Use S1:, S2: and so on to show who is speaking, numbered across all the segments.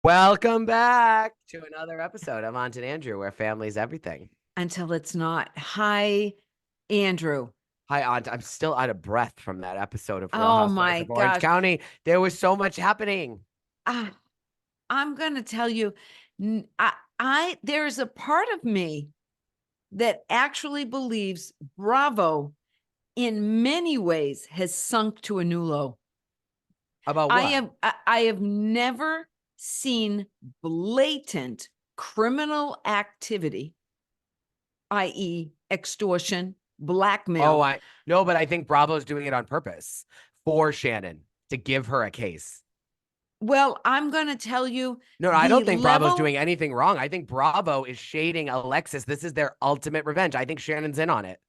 S1: Welcome back to another episode of Aunt and Andrew, where family's everything.
S2: Until it's not. Hi, Andrew.
S1: Hi, Aunt. I'm still out of breath from that episode of Real
S2: Oh
S1: Housewives
S2: my
S1: of Orange
S2: gosh.
S1: County. There was so much happening.
S2: I'm going to tell you, there's a part of me that actually believes Bravo in many ways has sunk to a new low.
S1: About what?
S2: I have never seen blatant criminal activity, i.e. extortion, blackmail.
S1: No, but I think Bravo's doing it on purpose for Shannon to give her a case.
S2: Well, I'm going to tell you.
S1: No, I don't think Bravo's doing anything wrong. I think Bravo is shading Alexis. This is their ultimate revenge. I think Shannon's in on it.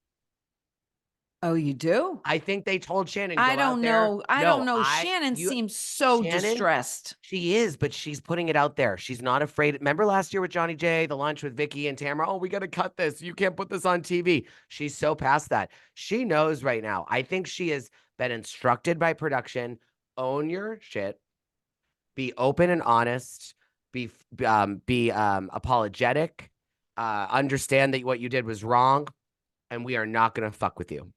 S2: Oh, you do?
S1: I think they told Shannon.
S2: I don't know. I don't know. Shannon seems so distressed.
S1: She is, but she's putting it out there. She's not afraid. Remember last year with Johnny J, the lunch with Vicky and Tamara? Oh, we got to cut this. You can't put this on TV. She's so past that. She knows right now. I think she has been instructed by production. Own your shit. Be open and honest. Be apologetic. Understand that what you did was wrong, and we are not going to fuck with you.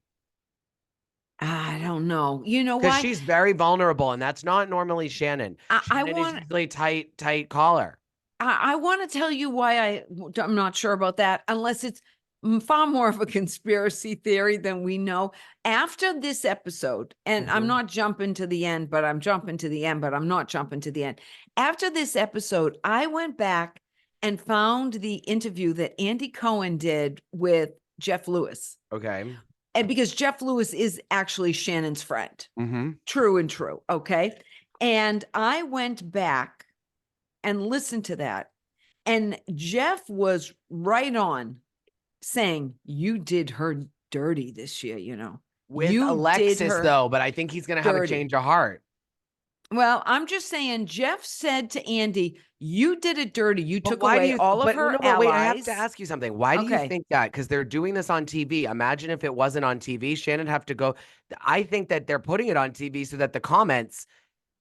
S2: I don't know. You know why?
S1: Because she's very vulnerable, and that's not normally Shannon. Shannon is usually tight collar.
S2: I want to tell you why I'm not sure about that, unless it's far more of a conspiracy theory than we know. After this episode, and I'm not jumping to the end, but I'm jumping to the end, but I'm not jumping to the end. After this episode, I went back and found the interview that Andy Cohen did with Jeff Lewis.
S1: Okay.
S2: And because Jeff Lewis is actually Shannon's friend. True and true. Okay. And I went back and listened to that. And Jeff was right on saying, you did her dirty this year, you know.
S1: With Alexis, though, but I think he's going to have a change of heart.
S2: Well, I'm just saying, Jeff said to Andy, you did it dirty. You took away all of her allies.
S1: Wait, I have to ask you something. Why do you think that? Because they're doing this on TV. Imagine if it wasn't on TV, Shannon have to go. I think that they're putting it on TV so that the comments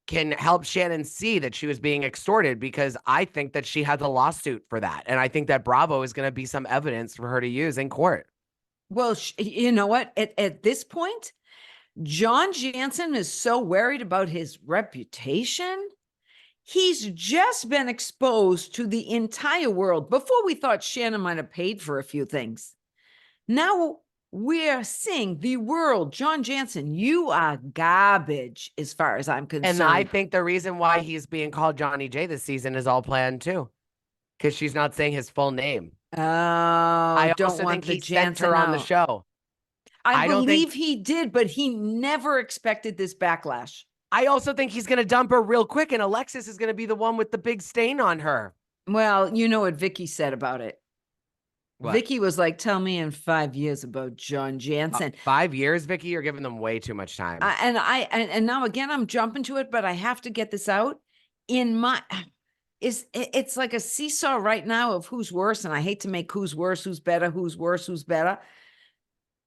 S1: can help Shannon see that she was being extorted, because I think that she has a lawsuit for that. And I think that Bravo is going to be some evidence for her to use in court.
S2: Well, you know what? At this point, John Jansen is so worried about his reputation. He's just been exposed to the entire world. Before, we thought Shannon might have paid for a few things. Now we're seeing the world. John Jansen, you are garbage as far as I'm concerned.
S1: And I think the reason why he's being called Johnny J this season is all planned too, because she's not saying his full name.
S2: Oh, I
S1: also think he sent her on the show.
S2: I believe he did, but he never expected this backlash.
S1: I also think he's going to dump her real quick, and Alexis is going to be the one with the big stain on her.
S2: Well, you know what Vicky said about it. What? Vicky was like, tell me in 5 years about John Jansen.
S1: 5 years, Vicky? You're giving them way too much time.
S2: And now again, I'm jumping to it, but I have to get this out. It's like a seesaw right now of who's worse, and I hate to make who's worse, who's better, who's worse, who's better.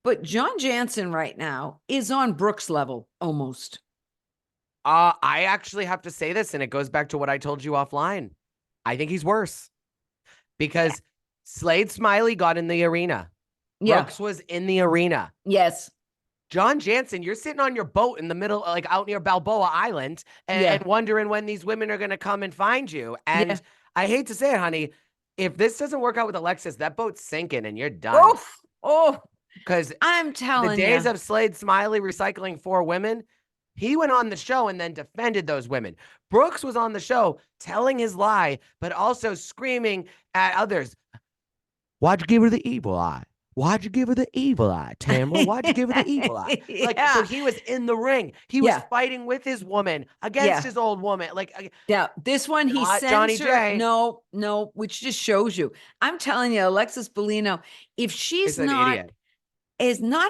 S2: But John Jansen right now is on Brooks level, almost.
S1: I actually have to say this, and it goes back to what I told you offline. I think he's worse. Because Slade Smiley got in the arena. Brooks was in the arena.
S2: Yes.
S1: John Jansen, you're sitting on your boat in the middle, like out near Balboa Island, and wondering when these women are going to come and find you. And I hate to say it, honey, if this doesn't work out with Alexis, that boat's sinking and you're done. Because
S2: I'm telling you,
S1: the days of Slade Smiley recycling 4 women, he went on the show and then defended those women. Brooks was on the show telling his lie, but also screaming at others. Why'd you give her the evil eye? Why'd you give her the evil eye, Tamara? Why'd you give her the evil eye? So he was in the ring. He was fighting with his woman against his old woman.
S2: This one he censored. Johnny J. No, which just shows you. I'm telling you, Alexis Be-Mean-o, if she's not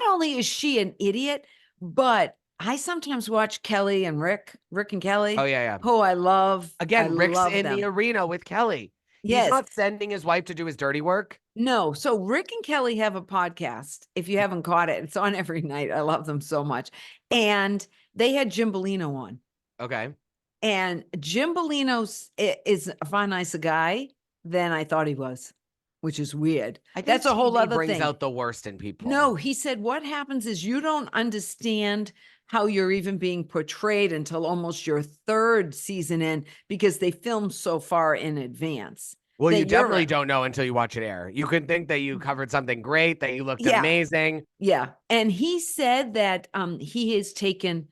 S2: only is she an idiot, but I sometimes watch Kelly and Rick and Kelly.
S1: Oh, yeah.
S2: Oh, I love.
S1: Again, Rick's in the arena with Kelly. He's not sending his wife to do his dirty work.
S2: No. So Rick and Kelly have a podcast. If you haven't caught it, it's on every night. I love them so much. And they had Jim Bellino on.
S1: Okay.
S2: And Jim Bellino's is far nicer guy than I thought he was, which is weird.
S1: I think
S2: That's a whole
S1: TV
S2: other
S1: brings
S2: thing.
S1: out the worst in people.
S2: No, he said what happens is you don't understand how you're even being portrayed until almost your third season in because they film so far in advance.
S1: Well,
S2: that
S1: you
S2: you're
S1: definitely don't know until you watch it air. You could think that you covered something great, that you looked
S2: Yeah.
S1: amazing.
S2: Yeah. And he said that he has taken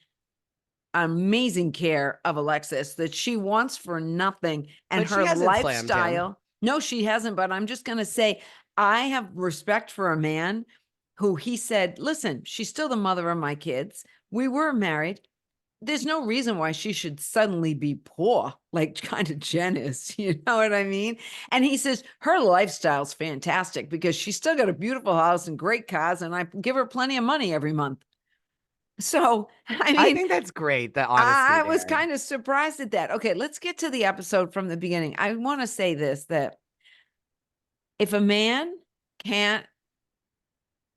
S2: amazing care of Alexis, that she wants for nothing. And
S1: But she
S2: her
S1: hasn't slammed him.
S2: lifestyle. No, she hasn't. But I'm just going to say, I have respect for a man who he said, listen, she's still the mother of my kids. We were married. There's no reason why she should suddenly be poor, like kind of Jen is, you know what I mean? And he says her lifestyle's fantastic because she's still got a beautiful house and great cars, and I give her plenty of money every month. So, I mean,
S1: I think that's great. The honesty.
S2: I was
S1: there.
S2: kind of surprised at that. Okay, let's get to the episode from the beginning. I want to say this, that if a man can't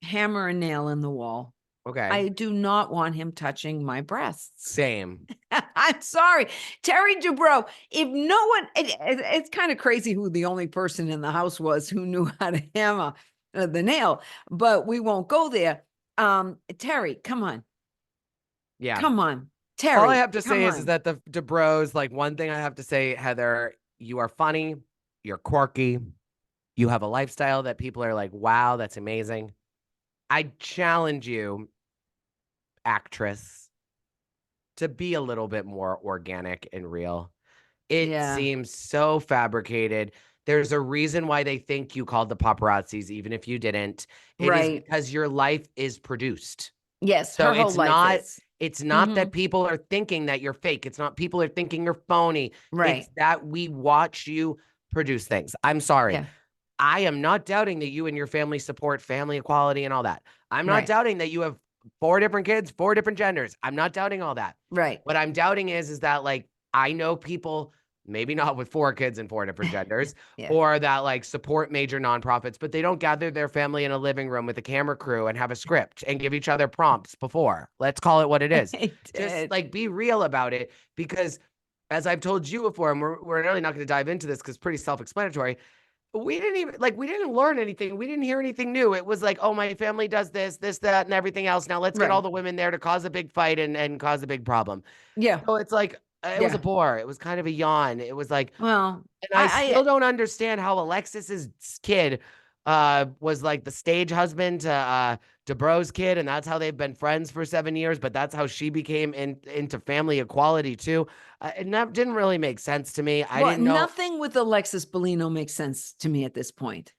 S2: hammer a nail in the wall,
S1: Okay.
S2: I do not want him touching my breasts.
S1: Same.
S2: I'm sorry. Terry Dubrow, if no one, it's kind of crazy who the only person in the house was who knew how to hammer the nail, but we won't go there. Terry, come on.
S1: Yeah.
S2: Come on. Terry.
S1: All I have to say is
S2: on.
S1: that the Dubrows, like one thing I have to say, Heather, you are funny. You're quirky. You have a lifestyle that people are like, wow, that's amazing. I challenge you, actress, to be a little bit more organic and real. It seems so fabricated. There's a reason why they think you called the paparazzis, even if you didn't. It is because your life is produced.
S2: Yes,
S1: so
S2: her whole
S1: it's
S2: life
S1: not.
S2: is.
S1: It's not that people are thinking that you're fake. It's not people are thinking you're phony.
S2: Right.
S1: It's that we watch you produce things. I'm sorry.
S2: Yeah.
S1: I am not doubting that you and your family support family equality and all that. I'm not doubting that you have 4 different kids, 4 different genders. I'm not doubting all that.
S2: Right.
S1: What I'm doubting is that, like, I know people, maybe not with 4 kids and 4 different genders, or that like support major nonprofits, but they don't gather their family in a living room with a camera crew and have a script and give each other prompts before. Let's call it what it is. Just like be real about it, because as I've told you before, and we're really not going to dive into this because it's pretty self-explanatory. We didn't learn anything. We didn't hear anything new. It was like, oh, my family does this, that, and everything else. Now let's get all the women there to cause a big fight and cause a big problem.
S2: Yeah.
S1: So it's like, it was a bore. It was kind of a yawn. It was like,
S2: well,
S1: and I still don't understand how Alexis's kid was like the stage husband to Dubrows' kid, and that's how they've been friends for 7 years, but that's how she became into family equality too. And that didn't really make sense to me. I didn't know.
S2: Nothing with Alexis Be-Mean-o makes sense to me at this point.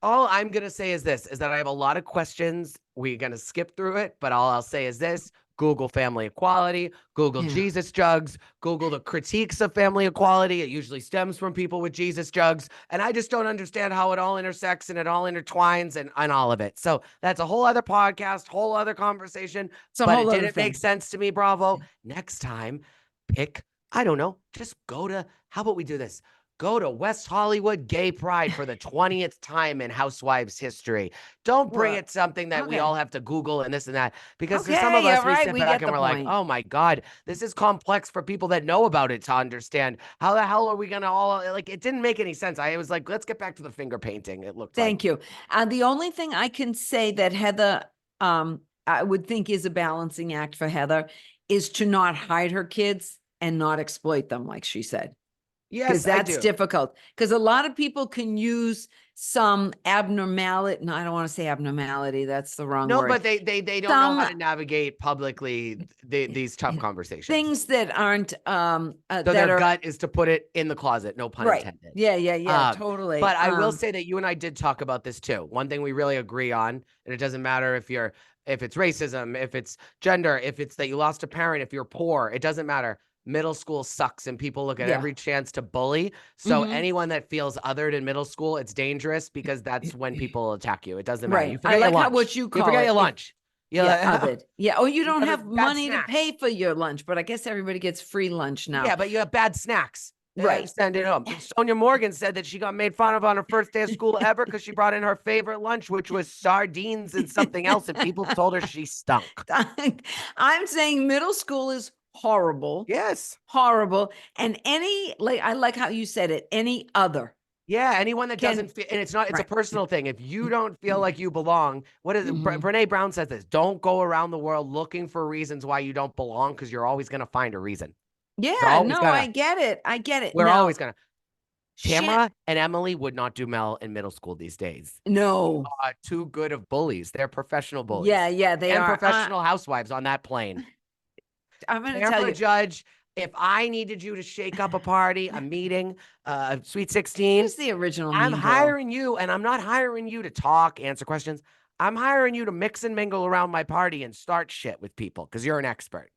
S1: All I'm going to say is this, is that I have a lot of questions. We're going to skip through it, but all I'll say is this: Google family equality, Google Jesus jugs, Google the critiques of family equality. It usually stems from people with Jesus jugs. And I just don't understand how it all intersects and it all intertwines and all of it. So that's a whole other podcast, whole other conversation. But it didn't make sense to me, Bravo. Next time, pick, I don't know, just go to, how about we do this? Go to West Hollywood Gay Pride for the 20th time in Housewives history. Don't bring it something that we all have to Google and this and that, because for some of us, we sit back and we're like, oh my God, this is complex for people that know about it to understand. How the hell are we going to all, like, it didn't make any sense. I was like, let's get back to the finger painting. It looked
S2: Thank you. The only thing I can say that Heather, I would think is a balancing act for Heather is to not hide her kids and not exploit them, like she said.
S1: Yes,
S2: because that's difficult. Because a lot of people can use some abnormality. No, I don't want to say abnormality. That's the wrong word.
S1: No, but they don't know how to navigate publicly these tough conversations.
S2: Things that aren't
S1: so their gut is to put it in the closet. No pun intended.
S2: Yeah, totally.
S1: But I will say that you and I did talk about this too. One thing we really agree on, and it doesn't matter if it's racism, if it's gender, if it's that you lost a parent, if you're poor, it doesn't matter. Middle school sucks and people look at every chance to bully. So anyone that feels othered in middle school, it's dangerous, because that's when people attack you. It doesn't matter. You forget
S2: I like
S1: your lunch.
S2: how what you call
S1: you forget
S2: it.
S1: your lunch.
S2: Othered. Yeah. Oh, you don't have money
S1: snacks.
S2: to pay for your lunch, but I guess everybody gets free lunch now.
S1: Yeah, but you have bad snacks.
S2: Right.
S1: Send it home. Sonia Morgan said that she got made fun of on her first day of school ever because she brought in her favorite lunch, which was sardines and something else, and people told her she stunk.
S2: I'm saying middle school is horrible.
S1: Yes.
S2: Horrible. And I like how you said it, any other.
S1: Yeah, anyone that
S2: Can-
S1: doesn't feel, and it's not, it's a
S2: Right.
S1: personal thing. If you don't feel like you belong, what is it?
S2: Mhm.
S1: Brene Brown says this: don't go around the world looking for reasons why you don't belong, because you're always going to find a reason.
S2: Yeah,
S1: always
S2: no, I get it. I get it.
S1: We're
S2: Now,
S1: always going to. Tamara and Emily would not do well in middle school these days.
S2: No.
S1: Too good of bullies. They're professional bullies.
S2: Yeah, they
S1: and
S2: are.
S1: professional housewives on that plane.
S2: I'm going to tell
S1: Tamara
S2: you.
S1: Judge, if I needed you to shake up a party, a meeting, Sweet 16,
S2: Who's the original
S1: I'm
S2: mean girl?
S1: hiring you, and I'm not hiring you to talk, answer questions. I'm hiring you to mix and mingle around my party and start shit with people because you're an expert.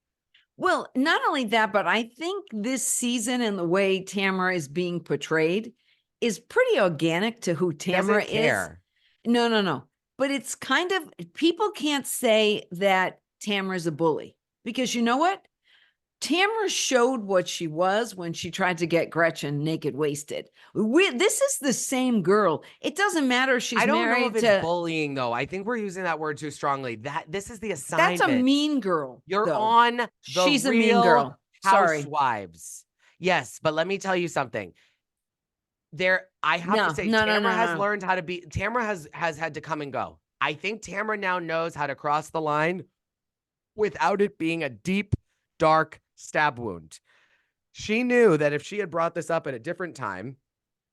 S2: Well, not only that, but I think this season and the way Tamara is being portrayed is pretty organic to who Tamara
S1: Doesn't
S2: is.
S1: care.
S2: No. But it's kind of, people can't say that Tamara's a bully because you know what? Tamara showed what she was when she tried to get Gretchen naked wasted. This is the same girl. It doesn't matter if she's
S1: I don't know
S2: married
S1: if it's
S2: to.
S1: bullying, though. I think we're using that word too strongly. This is the
S2: That's
S1: assignment.
S2: a mean girl.
S1: You're
S2: though.
S1: on the
S2: She's a mean
S1: Real
S2: girl. Sorry.
S1: Housewives. Yes, but let me tell you something. I have to say, Tamara has learned how to be. Tamara has had to come and go. I think Tamara now knows how to cross the line without it being a deep, dark stab wound. She knew that if she had brought this up at a different time,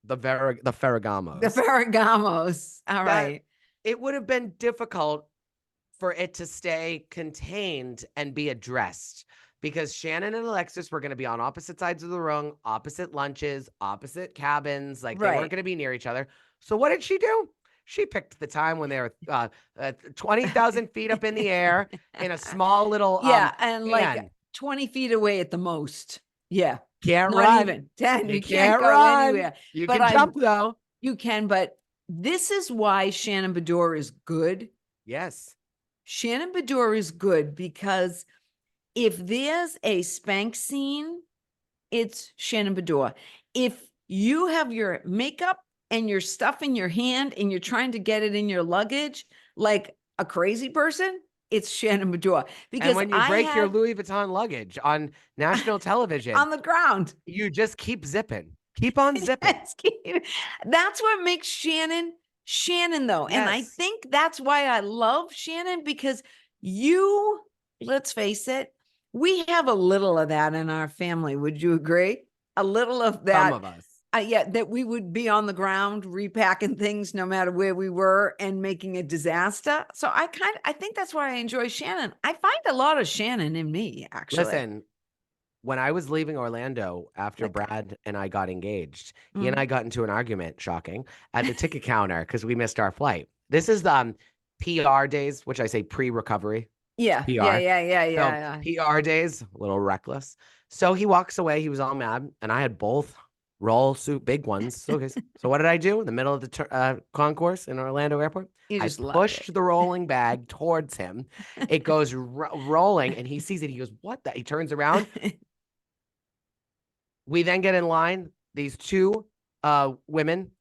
S1: the Ferragamos.
S2: The Ferragamos. All right.
S1: It would have been difficult for it to stay contained and be addressed, because Shannon and Alexis were going to be on opposite sides of the room, opposite lunches, opposite cabins. Like they weren't going to be near each other. So what did she do? She picked the time when they were 20,000 feet up in the air in a small little
S2: and like 20 feet away at the most. Yeah.
S1: Can't
S2: Not
S1: run.
S2: even 10. You
S1: can't
S2: go
S1: run.
S2: anywhere.
S1: You
S2: But
S1: can jump though.
S2: You can, but this is why Shannon Beador is good.
S1: Yes.
S2: Shannon Beador is good because if there's a spank scene, it's Shannon Beador. If you have your makeup and your stuff in your hand and you're trying to get it in your luggage like a crazy person, it's Shannon Beador. Because
S1: and when you break your Louis Vuitton luggnon on national television
S2: on the ground,
S1: you just keep zipping. Keep on zipping.
S2: That's what makes Shannon though.
S1: Yes.
S2: And I think that's why I love Shannon, because let's face it, we have a little of that in our family. Would you agree? A little of that.
S1: Some of us.
S2: That we would be on the ground repacking things no matter where we were and making a disaster. So I think that's why I enjoy Shannon. I find a lot of Shannon in me, actually.
S1: Listen, when I was leaving Orlando after Brad and I got engaged, he and I got into an argument, shocking, at the ticket counter because we missed our flight. This is the PR days, which I say pre-recovery.
S2: Yeah.
S1: PR.
S2: Yeah.
S1: PR days, a little reckless. So he walks away. He was all mad, and I had both roll suit big ones. Okay. So what did I do in the middle of the concourse in Orlando Airport? I pushed the rolling bag towards him. It goes rolling, and he sees it. He goes, "What the?" He turns around. We then get in line. These two women.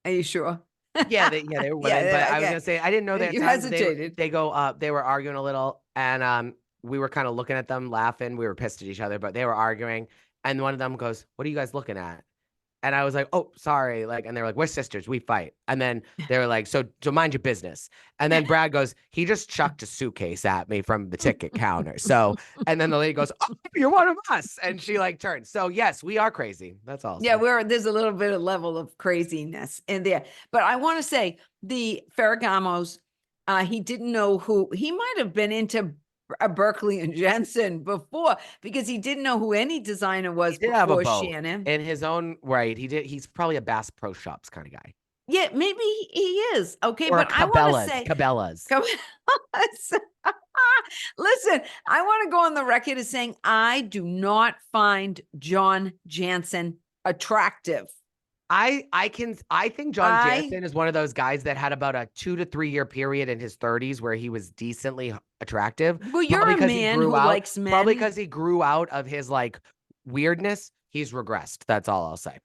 S2: Are you sure?
S1: Yeah, they were women. But I was gonna say I didn't know that.
S2: You hesitated.
S1: They go. They were arguing a little, and we were kind of looking at them, laughing. We were pissed at each other, but they were arguing. And one of them goes, "What are you guys looking at?" And I was like, "Oh, sorry." Like, and they're like, "We're sisters. We fight." And then they were like, so mind your business." And then Brad goes, "He just chucked a suitcase at me from the ticket counter." So, and then the lady goes, "Oh, you're one of us." And she like turns. So yes, we are crazy. That's all.
S2: Yeah, there's a little bit of level of craziness in there. But I want to say the Ferragamos, he didn't know who he might have been into Berkeley and Jensen before, because he didn't know who any designer was before Shannon.
S1: In his own right, he did. He's probably a Bass Pro Shops kind of guy.
S2: Yeah, maybe he is. Okay,
S1: or
S2: but I want to say
S1: Cabela's.
S2: Listen, I want to go on the record as saying I do not find John Jansen attractive.
S1: I think John Jansen is one of those guys that had about a 2 to 3 year period in his 30s where he was decently attractive.
S2: Well, you're a man who likes men.
S1: Probably because he grew out of his like weirdness. He's regressed. That's all I'll say.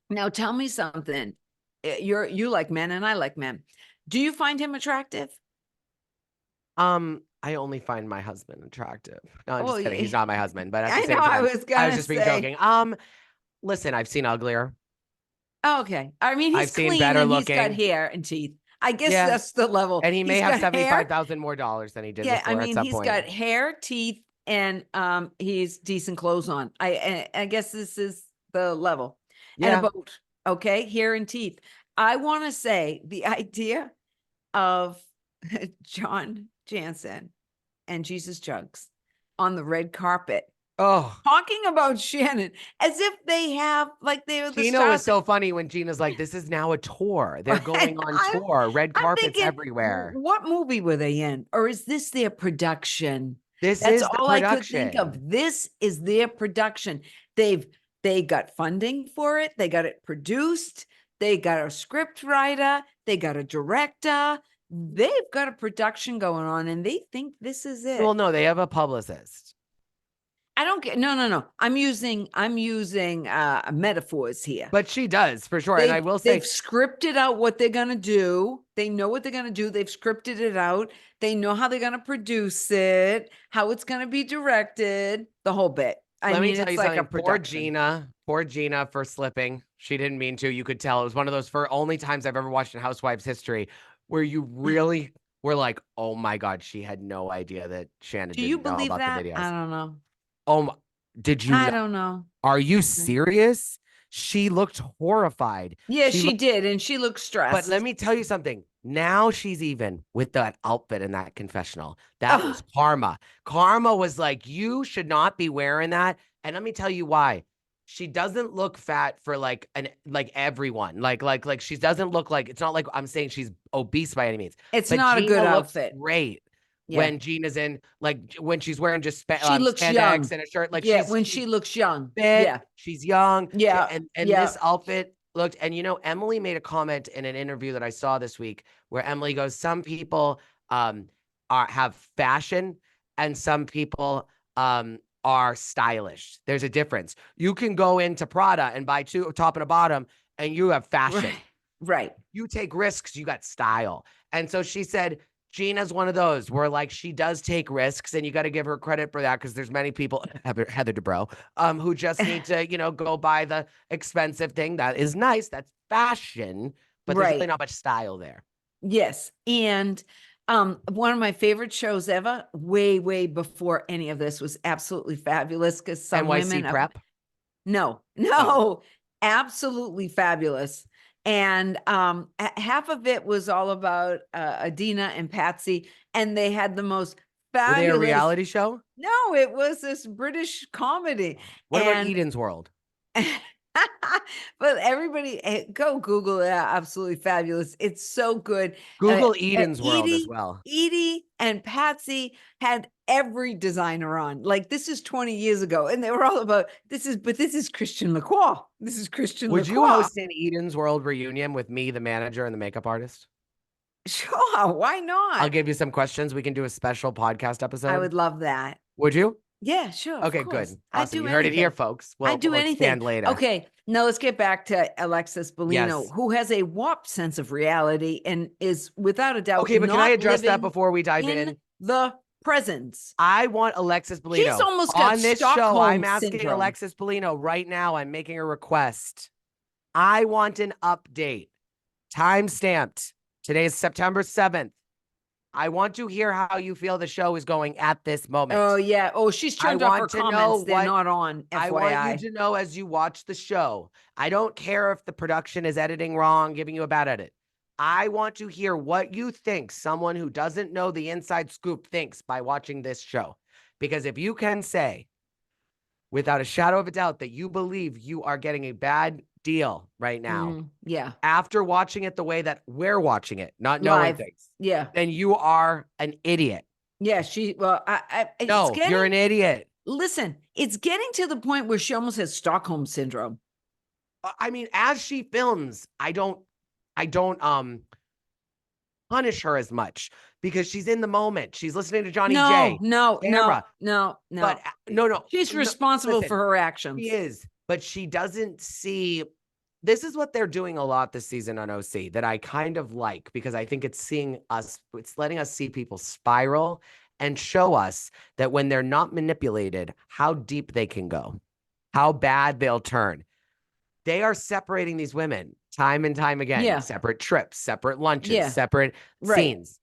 S2: Now tell me something. You like men and I like men. Do you find him attractive?
S1: I only find my husband attractive. No, I'm
S2: Well,
S1: just kidding. He's not my husband, but at the
S2: I
S1: same
S2: know. I
S1: time,
S2: was
S1: I
S2: gonna
S1: was just being
S2: say.
S1: joking. Listen, I've seen uglier.
S2: Okay. I mean, he's
S1: I've seen
S2: clean
S1: better
S2: and he's got
S1: looking.
S2: hair and teeth. I guess
S1: Yeah.
S2: that's the level.
S1: And he may
S2: He's
S1: have
S2: got hair.
S1: $75,000 more than he did
S2: Yeah, I
S1: before at
S2: mean,
S1: some
S2: he's
S1: point.
S2: got hair, teeth, and he's decent clothes on. I guess this is the level. And
S1: Yeah.
S2: a boat. Okay, hair and teeth. I want to say the idea of John Jansen and Jesus Jugs on the red carpet
S1: Oh,
S2: talking about Shannon as if they have, like, they were the
S1: Gina was
S2: stars.
S1: so funny when Gina's like, this is now a tour. They're going on tour. Red
S2: I'm
S1: carpets
S2: thinking,
S1: everywhere.
S2: what movie were they in? Or is this their production?
S1: This
S2: That's
S1: is the
S2: all I could think of.
S1: production.
S2: This is their production. They got funding for it. They got it produced. They got a script writer. They got a director. They've got a production going on, and they think this is it.
S1: Well, no, they have a publicist.
S2: I don't get. No. I'm using metaphors here.
S1: But she does for sure. And I will say,
S2: they've scripted out what they're going to do. They know what they're going to do. They've scripted it out. They know how they're going to produce it, how it's going to be directed, the whole bit.
S1: let me tell
S2: it's
S1: you
S2: like a
S1: something.
S2: production.
S1: Poor Gina for slipping. She didn't mean to. You could tell. It was one of those for only times I've ever watched in Housewives history where you really were like, oh my God, she had no idea that Shannon
S2: Do you
S1: didn't know
S2: believe
S1: about
S2: that?
S1: the videos.
S2: I don't know.
S1: Oh, did you
S2: I
S1: know?
S2: don't know.
S1: Are you serious? She looked horrified.
S2: Yeah, she
S1: looked,
S2: did. And she looked stressed.
S1: but let me tell you something. Now she's even with that outfit in that confessional. That was karma. Karma was like, you should not be wearing that. And let me tell you why. She doesn't look fat for like everyone. Like she doesn't look like, it's not like I'm saying she's obese by any means.
S2: It's
S1: But
S2: not a good
S1: Gina looks
S2: outfit.
S1: great.
S2: Yeah.
S1: When Gina's in, like when she's wearing just
S2: She looks
S1: spandex
S2: young.
S1: and a shirt, like
S2: yeah,
S1: she's
S2: when she looks young.
S1: fit,
S2: Yeah.
S1: she's young.
S2: Yeah.
S1: And
S2: yeah.
S1: this outfit looked, and Emily made a comment in an interview that I saw this week where Emily goes, some people have fashion and some people are stylish. There's a difference. You can go into Prada and buy two top and a bottom and you have fashion.
S2: Right.
S1: You take risks, you got style. And so she said, Gina's one of those where like she does take risks, and you got to give her credit for that because there's many people, Heather Dubrows, who just need to, go buy the expensive thing. That is nice. That's fashion, but there's really not much style there.
S2: Yes. And one of my favorite shows ever, way before any of this, was absolutely fabulous because some
S1: NYC
S2: women
S1: Prep?
S2: No, absolutely fabulous. And half of it was all about Adina and Patsy, and they had the most fabulous.
S1: Were they a reality show?
S2: No, it was this British comedy.
S1: What about Eden's World?
S2: But everybody go Google it. Absolutely fabulous. It's so good.
S1: Google Eden's World as well.
S2: Edie and Patsy had every designer on. Like, this is 20 years ago, and they were all about this is Christian Lacroix. This is Christian
S1: Would
S2: Lacroix.
S1: you host an Eden's World reunion with me, the manager, and the makeup artist?
S2: Sure, why not?
S1: I'll give you some questions. We can do a special podcast episode.
S2: I would love that.
S1: Would you?
S2: Yeah, sure.
S1: Okay, good. Awesome.
S2: I do
S1: You heard it here, folks.
S2: I do anything
S1: later.
S2: Okay, now let's get back to Alexis Be-Mean-o,
S1: Yes.
S2: who has a warped sense of reality and is without a doubt.
S1: Okay, but can I address that
S2: living
S1: before we dive in?
S2: The presence.
S1: I want Alexis Be-Mean-o.
S2: She's almost got
S1: on this
S2: Stockholm
S1: show. I'm asking
S2: syndrome.
S1: Alexis Be-Mean-o right now. I'm making a request. I want an update. Time stamped. Today is September 7th. I want to hear how you feel the show is going at this moment.
S2: Oh, yeah. Oh, she's turned off her comments. They're not on, FYI.
S1: I want you to know as you watch the show. I don't care if the production is editing wrong, giving you a bad edit. I want to hear what you think someone who doesn't know the inside scoop thinks by watching this show. Because if you can say, without a shadow of a doubt, that you believe you are getting a bad deal right now.
S2: Yeah.
S1: After watching it the way that we're watching it, not knowing things.
S2: Yeah.
S1: Then you are an idiot.
S2: Yeah.
S1: No, you're an idiot.
S2: Listen, it's getting to the point where she almost has Stockholm syndrome.
S1: I mean, as she films, I don't punish her as much because she's in the moment. She's listening to Johnny J.
S2: No.
S1: But no.
S2: She's responsible for her actions.
S1: She is, but she doesn't see. This is what they're doing a lot this season on OC that I kind of like because I think it's letting us see people spiral and show us that when they're not manipulated, how deep they can go, how bad they'll turn. They are separating these women time and time again.
S2: Yeah.
S1: Separate trips, separate lunches,
S2: Yeah.
S1: separate
S2: Right.
S1: scenes.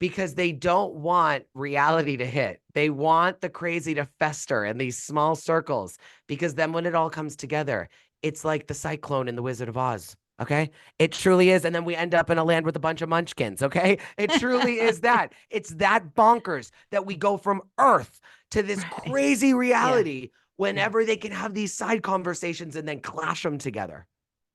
S1: Because they don't want reality to hit. They want the crazy to fester in these small circles. Because then when it all comes together, it's like the cyclone in The Wizard of Oz. Okay. It truly is. And then we end up in a land with a bunch of munchkins. Okay. It truly is that. It's that bonkers that we go from Earth to this crazy reality whenever they can have these side conversations and then clash them together.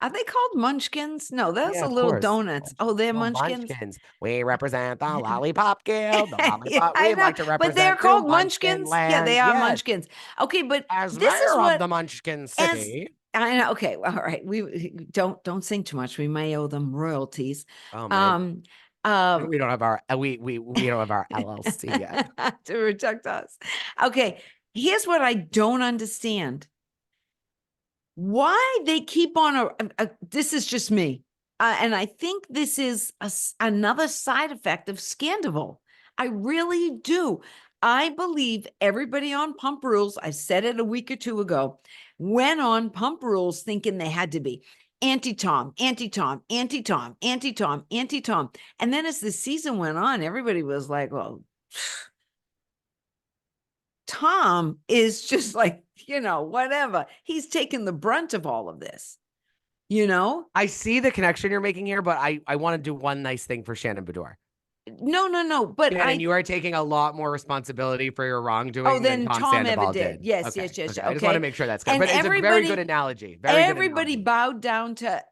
S2: Are they called munchkins? No, those
S1: Yeah,
S2: are
S1: of
S2: little
S1: course.
S2: donuts. Oh, they're
S1: Oh,
S2: munchkins.
S1: We represent the lollipop guild. The
S2: Yeah,
S1: lollipop.
S2: I
S1: We'd
S2: know,
S1: like to
S2: but they're
S1: represent
S2: called
S1: New Munchkin
S2: munchkins. Yeah, they
S1: land.
S2: are
S1: Yes.
S2: munchkins. Okay, but
S1: As
S2: this is
S1: mayor
S2: what
S1: of the Munchkin
S2: as
S1: City.
S2: I know. Okay, well, all right. We don't sing too much. We may owe them royalties.
S1: Oh man,
S2: Um,
S1: we don't have our we don't have our LLC yet.
S2: to protect us. Okay, here's what I don't understand. Why they keep on this is just me. And I think this is another side effect of Scandival. I really do. I believe everybody on Pump Rules, I said it a week or two ago, went on Pump Rules thinking they had to be anti-Tom, anti-Tom, anti-Tom, anti-Tom, anti-Tom. And then as the season went on, everybody was like, well, Tom is just like, whatever. He's taken the brunt of all of this,
S1: I see the connection you're making here, but I want to do one nice thing for Shannon Bedore.
S2: No. But
S1: Shannon, you are taking a lot more responsibility for your wrongdoing
S2: than Tom
S1: Sandoval
S2: ever did. Yes,
S1: okay.
S2: yes.
S1: Okay. I just want to make sure that's good.
S2: And
S1: But it's a very good analogy.
S2: Everybody bowed down to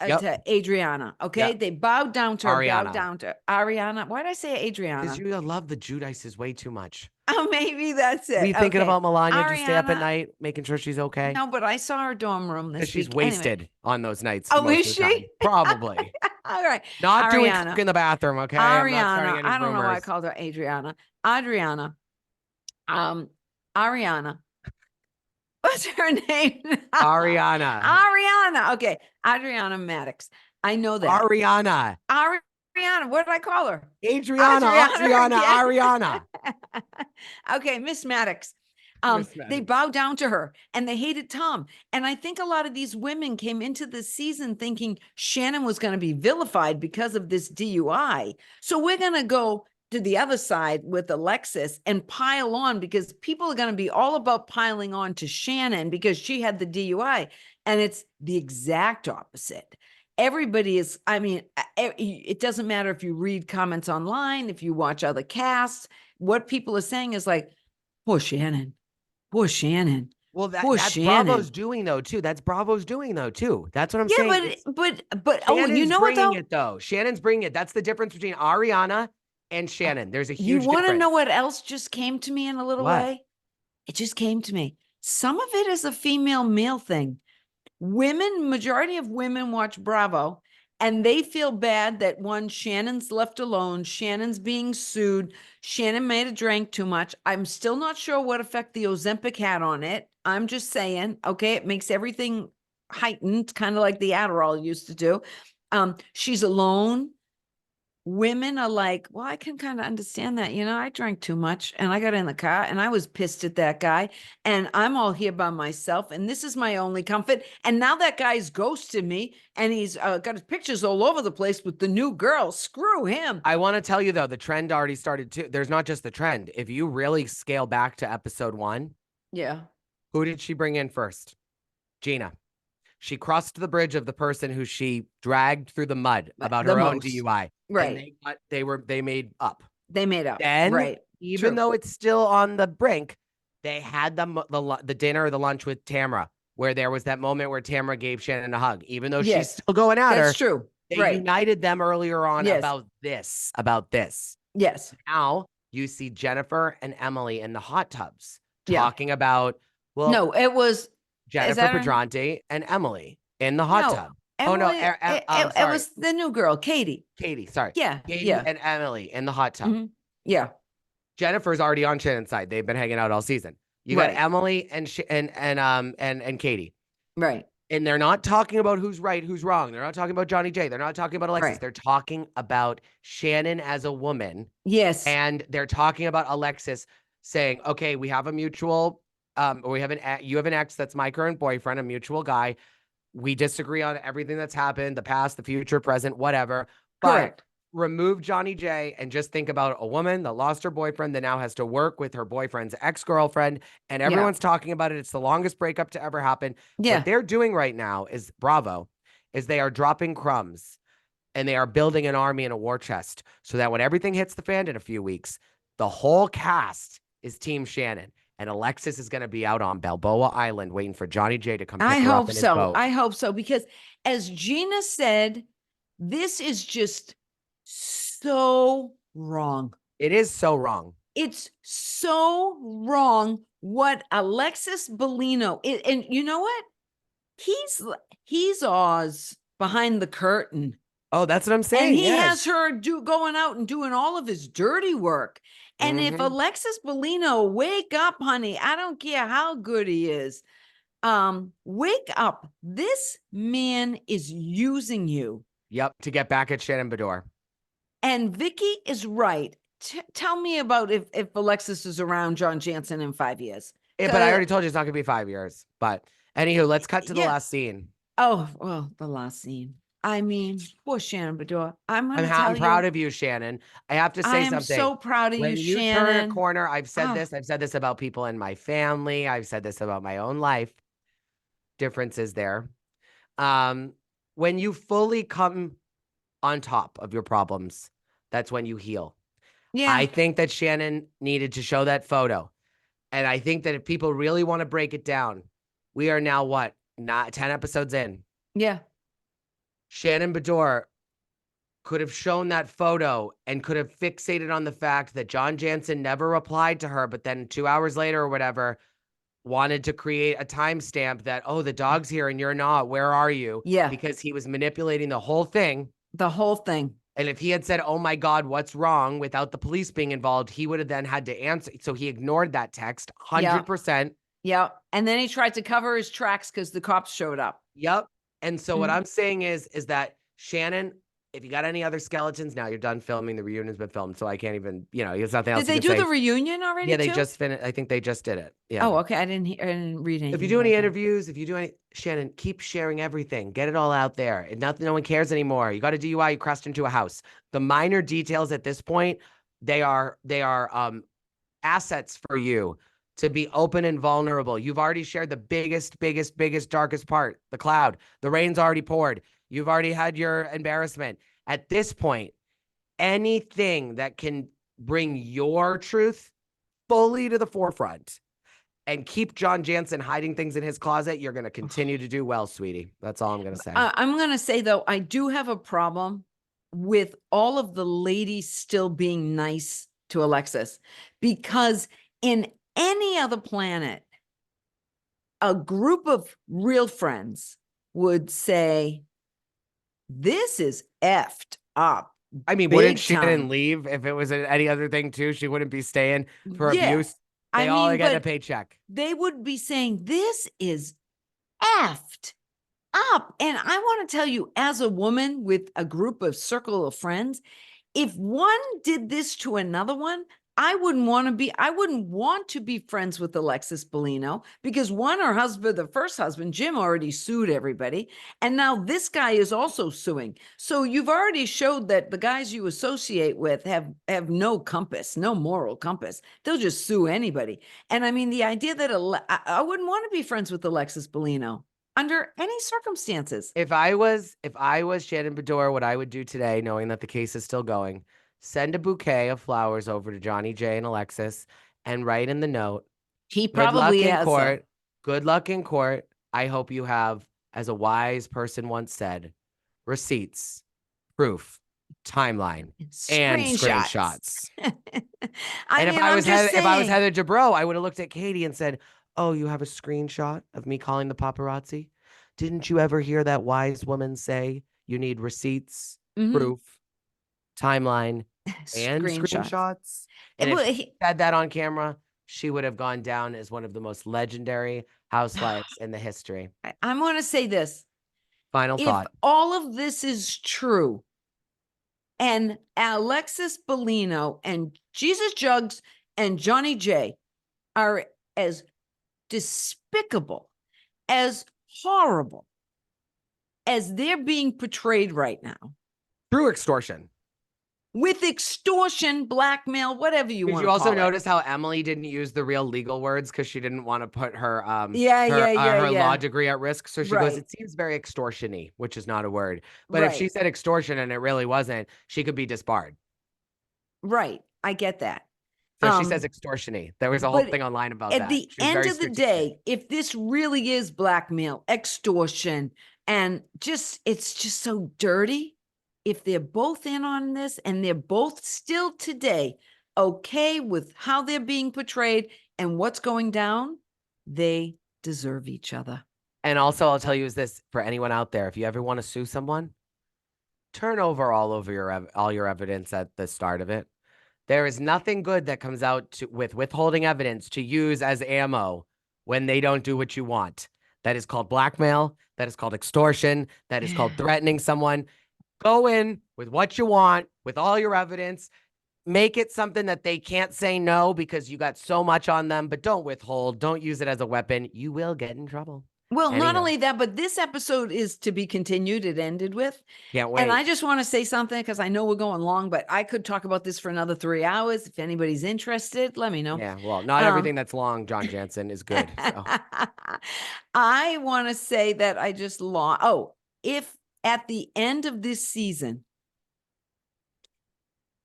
S2: Adriana. Okay.
S1: Yep.
S2: They bowed down to her,
S1: Ariana.
S2: bowed down to Ariana. Why did I say Adriana?
S1: Because you love the Judices way too much.
S2: Oh, maybe that's it.
S1: Are you thinking about Melania? Do you stay up at
S2: Ariana-
S1: night making sure she's okay?
S2: No, but I saw her dorm room this
S1: Because she's
S2: week. Anyway.
S1: wasted on those nights.
S2: Oh,
S1: most
S2: is
S1: of the time.
S2: she?
S1: Probably.
S2: All right.
S1: Not doing
S2: Ariana.
S1: coke in the bathroom, okay? I'm not starting
S2: Ariana.
S1: any
S2: I don't know why I
S1: rumors.
S2: called her Adriana. Adriana. Ariana. What's her name?
S1: Ariana.
S2: Ariana. Okay. Adriana Maddox. I know that.
S1: Ariana.
S2: Ariana. What did I call her?
S1: Adriana. Ariana.
S2: Okay, Miss Maddox.
S1: Miss
S2: They
S1: Maddox.
S2: bowed down to her and they hated Tom. And I think a lot of these women came into this season thinking Shannon was going to be vilified because of this DUI. So we're going to go to the other side with Alexis and pile on because people are going to be all about piling on to Shannon because she had the DUI. And it's the exact opposite. Everybody is, it doesn't matter if you read comments online, if you watch other casts, what people are saying is like, poor Shannon. Poor Shannon.
S1: Well,
S2: Poor
S1: that's
S2: Shannon.
S1: Bravo's doing though too. That's Bravo's doing though too. That's what I'm
S2: Yeah,
S1: saying.
S2: but
S1: Shannon's
S2: you know what
S1: bringing
S2: though?
S1: it though. Shannon's bringing it. That's the difference between Ariana and Shannon. There's a
S2: You
S1: huge
S2: want to
S1: difference.
S2: know what else just came to me in a little
S1: What?
S2: way? It just came to me. Some of it is a female male thing. Majority of women watch Bravo and they feel bad that Shannon's left alone. Shannon's being sued. Shannon may have drank too much. I'm still not sure what effect the Ozempic had on it. I'm just saying, okay, it makes everything heightened, kind of like the Adderall used to do. She's alone. Women are like, well, I can kind of understand that. I drank too much and I got in the car and I was pissed at that guy and I'm all here by myself and this is my only comfort. And now that guy's ghosted me and he's got his pictures all over the place with the new girl. Screw him.
S1: I want to tell you though, the trend already started too. There's not just the trend. If you really scale back to episode 1,
S2: Yeah.
S1: who did she bring in first? Gina. She crossed the bridge of the person who she dragged through the mud about her own DUI.
S2: Right.
S1: And they made up.
S2: They made up.
S1: Then,
S2: right.
S1: even though it's still on the brink, they had the dinner or the lunch with Tamra, where there was that moment where Tamra gave Shannon a hug, even though she's still going at her.
S2: That's true.
S1: They united them earlier on about this.
S2: Yes.
S1: Now you see Jennifer and Emily in the hot tubs talking about,
S2: no, it was
S1: Jennifer Pedranti and Emily in the hot tub.
S2: Emily, it was the new girl, Katie.
S1: Sorry.
S2: Yeah.
S1: Katie and Emily in the hot tub.
S2: Mm-hmm. Yeah.
S1: Jennifer's already on Shannon's side. They've been hanging out all season. You got Emily and Katie.
S2: Right.
S1: And they're not talking about who's right, who's wrong. They're not talking about Johnny J. They're not talking about Alexis.
S2: Right.
S1: They're talking about Shannon as a woman.
S2: Yes.
S1: And they're talking about Alexis saying, okay, we have a mutual, or you have an ex that's my current boyfriend, a mutual guy. We disagree on everything that's happened, the past, the future, present, whatever.
S2: Correct.
S1: But remove Johnny J and just think about a woman that lost her boyfriend that now has to work with her boyfriend's ex-girlfriend. And everyone's talking about it. It's the longest breakup to ever happen.
S2: Yeah.
S1: What they're doing right now is Bravo, is they are dropping crumbs and they are building an army and a war chest so that when everything hits the fan in a few weeks, the whole cast is Team Shannon. And Alexis is going to be out on Balboa Island waiting for Johnny J to come pick her up in his boat.
S2: I hope so. Because as Gina said, this is just so wrong.
S1: It is so wrong.
S2: It's so wrong what Alexis Be-Mean-o, and you know what? He's Oz behind the curtain.
S1: Oh, that's what I'm saying.
S2: And he has her going out and doing all of his dirty work. And if Alexis Be-Mean-o, wake up, honey, I don't care how good he is. Wake up. This man is using you.
S1: Yep, to get back at Shannon Bedore. And
S2: Vicky is right. Tell me about if Alexis is around John Jansen in 5 years.
S1: But I already told you it's not going to be 5 years. But anywho, let's cut to the last scene.
S2: Oh, well, the last scene. I mean, poor Shannon Bedore. I'm
S1: proud of you, Shannon. I have to say something.
S2: I'm so proud of you, Shannon.
S1: When you turn a corner, I've said this. I've said this about people in my family. I've said this about my own life. Differences there. When you fully come on top of your problems, that's when you heal. Yeah. I think that Shannon needed to show that photo. And I think that if people really want to break it down, we are now what? Not 10 episodes in.
S2: Yeah.
S1: Shannon Bedore could have shown that photo and could have fixated on the fact that John Jansen never replied to her, but then 2 hours later or whatever, wanted to create a timestamp that, oh, the dog's here and you're not. Where are you?
S2: Yeah.
S1: Because he was manipulating the whole thing.
S2: The whole thing.
S1: And if he had said, oh my God, what's wrong, without the police being involved, he would have then had to answer. So he ignored that text 100%.
S2: Yeah. And then he tried to cover his tracks because the cops showed up.
S1: Yep. And so what I'm saying is that Shannon, if you got any other skeletons, now you're done filming. The reunion's been filmed, so I can't even, there's nothing else.
S2: Did they do the reunion already?
S1: Yeah, they just finished. I think they just did it. Yeah.
S2: Oh, okay. I didn't read anything.
S1: If you do any interviews, if you do any, Shannon, keep sharing everything. Get it all out there. And no one cares anymore. You got a DUI. You crashed into a house. The minor details at this point, they are assets for you to be open and vulnerable. You've already shared the biggest, darkest part, the cloud. The rain's already poured. You've already had your embarrassment. At this point, anything that can bring your truth fully to the forefront and keep John Jansen hiding things in his closet, you're going to continue to do well, sweetie. That's all I'm going to say.
S2: I'm going to say, though, I do have a problem with all of the ladies still being nice to Alexis, because in any other planet, a group of real friends would say, this is effed up.
S1: I mean, wouldn't Shannon leave if it was any other thing too? She wouldn't be staying for abuse. They all get a paycheck.
S2: They would be saying, this is effed up. And I want to tell you, as a woman with a circle of friends, if one did this to another one, I wouldn't want to be friends with Alexis Be-Mean-o, because the first husband, Jim, already sued everybody. And now this guy is also suing. So you've already showed that the guys you associate with have no compass, no moral compass. They'll just sue anybody. And I mean, the idea that I wouldn't want to be friends with Alexis Be-Mean-o under any circumstances.
S1: If I was Shannon Bedore, what I would do today, knowing that the case is still going, send a bouquet of flowers over to Johnny J and Alexis and write in the note,
S2: he probably has
S1: court. Good luck in court. I hope you have, as a wise person once said, receipts, proof, timeline, and screenshots. If I was Heather Dubrows, I would have looked at Katie and said, oh, you have a screenshot of me calling the paparazzi? Didn't you ever hear that wise woman say you need receipts, proof, timeline, and screenshots? And if he had that on camera, she would have gone down as one of the most legendary housewives in the history.
S2: I want to say this.
S1: Final
S2: If
S1: thought.
S2: all of this is true, and Alexis Be-Mean-o and Jesus Jugs and Johnny J are as despicable, as horrible as they're being portrayed right now,
S1: Through extortion.
S2: with extortion, blackmail, whatever you
S1: Did
S2: want
S1: you
S2: to
S1: also
S2: call it.
S1: notice how Emily didn't use the real legal words because she didn't want to put her
S2: Yeah.
S1: law degree at risk? So she goes,
S2: Right.
S1: it seems very extortion-y, which is not a word. But if she
S2: Right.
S1: said extortion and it really wasn't, she could be disbarred.
S2: Right. I get that.
S1: So she says extortion-y. There was a whole thing online about
S2: at
S1: that.
S2: the
S1: She was
S2: end
S1: very
S2: of the
S1: strategic.
S2: day, if this really is blackmail, extortion, and it's just so dirty, if they're both in on this and they're both still today okay with how they're being portrayed and what's going down, they deserve each other.
S1: And also, I'll tell you is this, for anyone out there, if you ever want to sue someone, turn over all your evidence at the start of it. There is nothing good that comes out with withholding evidence to use as ammo when they don't do what you want. That is called blackmail. That is called extortion. That is called threatening someone. Go in with what you want, with all your evidence. Make it something that they can't say no because you got so much on them, but don't withhold. Don't use it as a weapon. You will get in trouble.
S2: Well, not
S1: Anyhow.
S2: only that, but this episode is to be continued. It ended with.
S1: Can't wait.
S2: And I just want to say something because I know we're going long, but I could talk about this for another 3 hours. If anybody's interested, let me know.
S1: Yeah, well, not everything that's long, John Jansen, is good. So.
S2: I want to say that I just lost. Oh, if at the end of this season,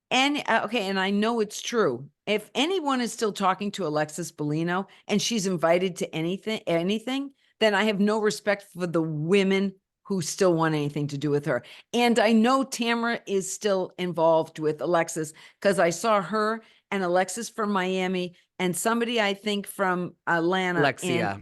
S2: and okay, and I know it's true. If anyone is still talking to Alexis Be-Mean-o and she's invited to anything, then I have no respect for the women who still want anything to do with her. And I know Tamara is still involved with Alexis because I saw her and Alexis from Miami and somebody I think from Atlanta.
S1: Alexia.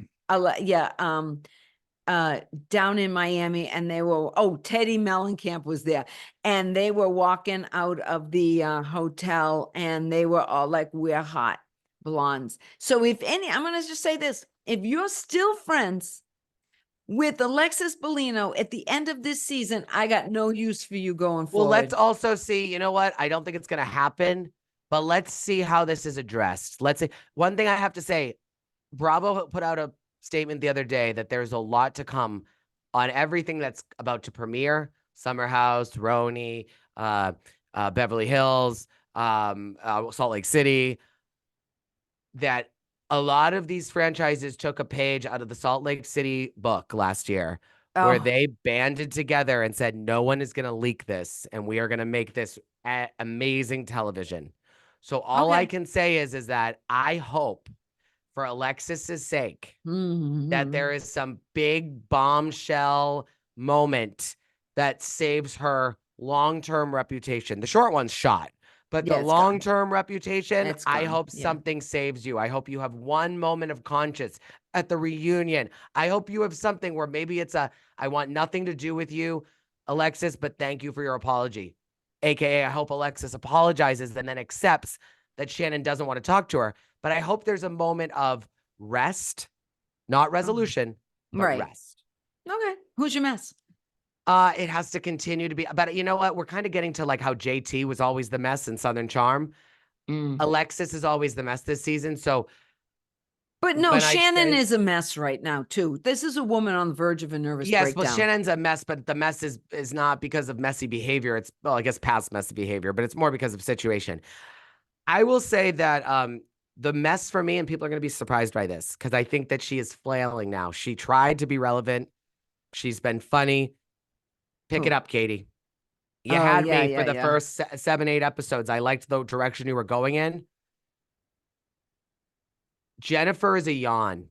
S2: Down in Miami, and they were, Teddy Mellencamp was there, and they were walking out of the hotel, and they were all like, we're hot blondes. So if I'm going to just say this, if you're still friends with Alexis Be-Mean-o at the end of this season, I got no use for you going forward.
S1: Well, let's also see, you know what? I don't think it's going to happen, but let's see how this is addressed. Let's see. One thing I have to say, Bravo put out a statement the other day that there's a lot to come on everything that's about to premiere. Summer House, Roni, Beverly Hills, Salt Lake City, that a lot of these franchises took a page out of the Salt Lake City book last year where they banded together and said, no one is going to leak this and we are going to make this amazing television. So all I can say is that I hope for Alexis's sake, that there is some big bombshell moment that saves her long-term reputation. The short one's shot, but the long-term reputation, I hope something saves you. I hope you have one moment of conscience at the reunion. I hope you have something where maybe it's I want nothing to do with you, Alexis, but thank you for your apology. AKA, I hope Alexis apologizes and then accepts that Shannon doesn't want to talk to her. But I hope there's a moment of rest, not resolution, but rest.
S2: Okay. Who's your mess?
S1: It has to continue to be, but you know what? We're kind of getting to like how JT was always the mess in Southern Charm. Alexis is always the mess this season. So,
S2: but no, Shannon is a mess right now too. This is a woman on the verge of a nervous breakdown. Yes,
S1: well, Shannon's a mess, but the mess is not because of messy behavior. It's, well, I guess past messy behavior, but it's more because of situation. I will say that the mess for me, and people are going to be surprised by this, because I think that she is flailing now. She tried to be relevant. She's been funny. Pick it up, Katie. You had me for the first 7, 8 episodes. I liked the direction you were going in. Jennifer is a yawn.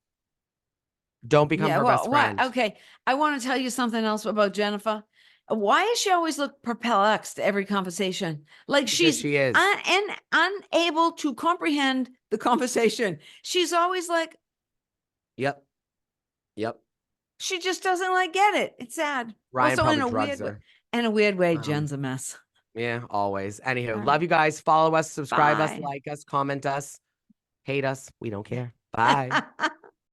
S1: Don't become her best friend.
S2: Okay. I want to tell you something else about Jennifer. Why does she always look perplexed to every conversation? Like she is unable to comprehend the conversation. She's always like,
S1: Yep.
S2: She just doesn't like get it. It's sad.
S1: Ryan
S2: also in a weird way, Jen's a mess.
S1: Yeah, always. Anywho, love you guys. Follow us, subscribe us, like us, comment us. Hate us. We don't care. Bye.